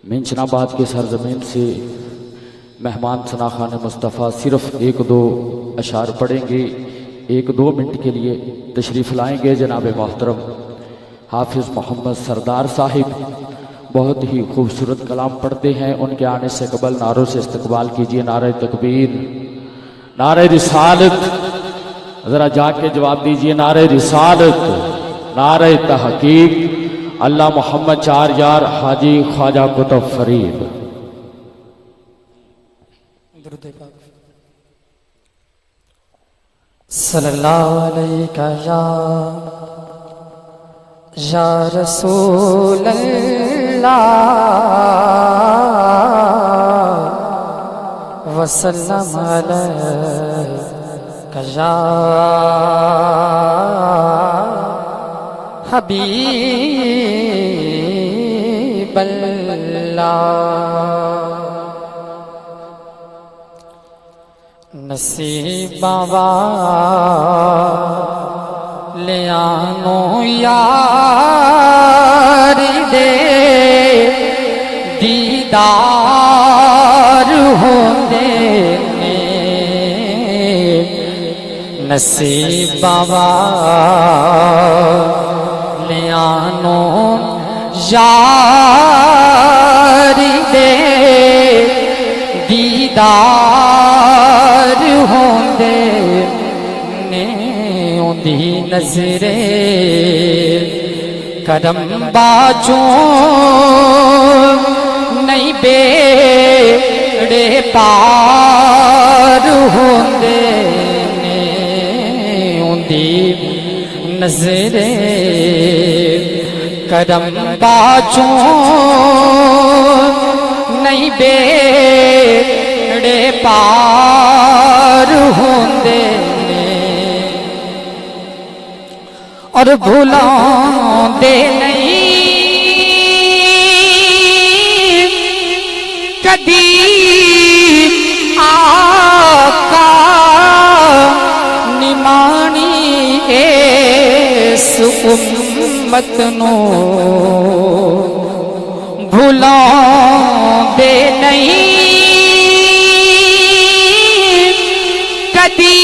मिंचनाबाद की सरजमीन से मेहमान सना खान मुस्तफ़ा सिर्फ एक दो अशार पढ़ेंगे, एक दो मिनट के लिए तशरीफ़ लाएंगे। जनाब मोहतरम हाफिज़ मोहम्मद सरदार साहिब बहुत ही खूबसूरत कलाम पढ़ते हैं। उनके आने से कबल नारों से इस्तकबाल कीजिए। नारे तकबीर, नारे रिसालत, ज़रा जाके जवाब दीजिए। नारे रिसालत, नारे तहकीक, अल्लाह मोहम्मद चार यार हाजी ख्वाजा कुतुब फरीद। सल्लल्लाहु अलैका या रसूल अल्लाह वसल्लम अलैका या हबीब अल्लाह। नसीबा ले आनो यार दे दीदार होंदे ने। नसीबा ले आनो यार दे दीदार होंदे ने। उंदी नजरे करम बाजों नहीं बेड़े पार होंदे ने। उंदी नजरे करम बाजों नहीं बेड़े पार होंदे ने। और भुलांदे नहीं कदी आका निमानी इस उम्मत नो। भुलांदे नहीं कदी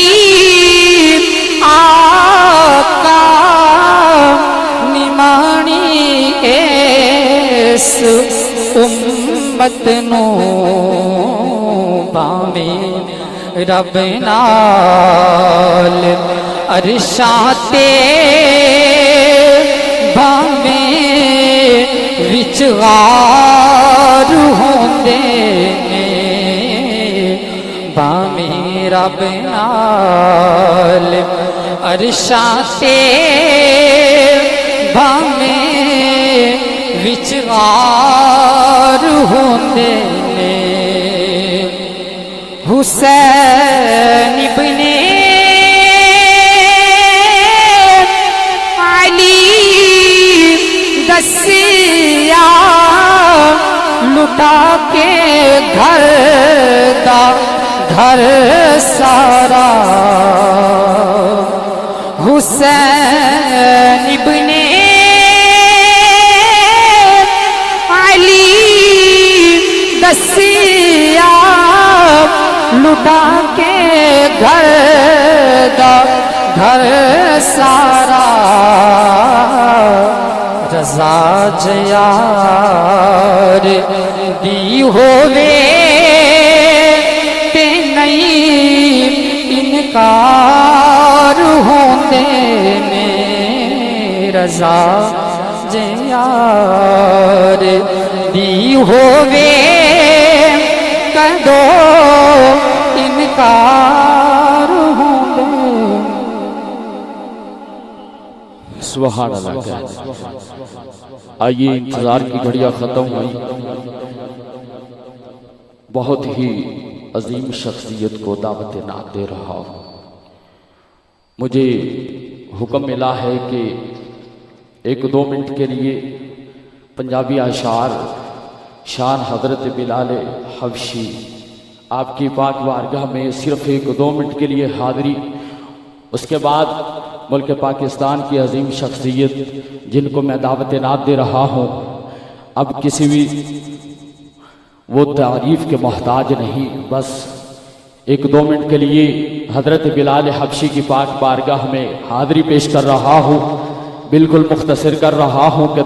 आका निमानी इस उम्मत नो। भावे रब नाल अरशाते भावे विचगार होंदे ने। भावे रब नाल अरशाते भावे विचगार होंदे ने। हुसैन इब्ने अली दसिया लुटा के घर दा घर सारा। हुसैन इब्ने अली दसिया लुटा के घर दा घर सारा। रजा जयार दी होवे ते नहीं इनकार होंदे ने। रजा जयार दी होवे कदो इनकार होंदे। सुभान अल्लाह। आइए, इंतजार की घड़ियां खत्म हुई। बहुत ही अजीम शख्सियत को दावत नात दे रहा हूं। मुझे हुक्म मिला है कि एक दो मिनट के लिए पंजाबी अशार शान हजरत बिलाल हबशी आपकी पाक बारगाह में सिर्फ एक दो मिनट के लिए हाज़री। उसके बाद मुल्क पाकिस्तान की अजीम शख्सियत जिनको मैं दावत नात दे रहा हूँ, अब किसी भी वो तारीफ के मोहताज नहीं, बस 1-2 मिनट के लिए हजरत बिलाल हबशी की पाक बारगाह में हाज़री पेश कर रहा हूँ, बिल्कुल मुख्तसर कर रहा हूँ कि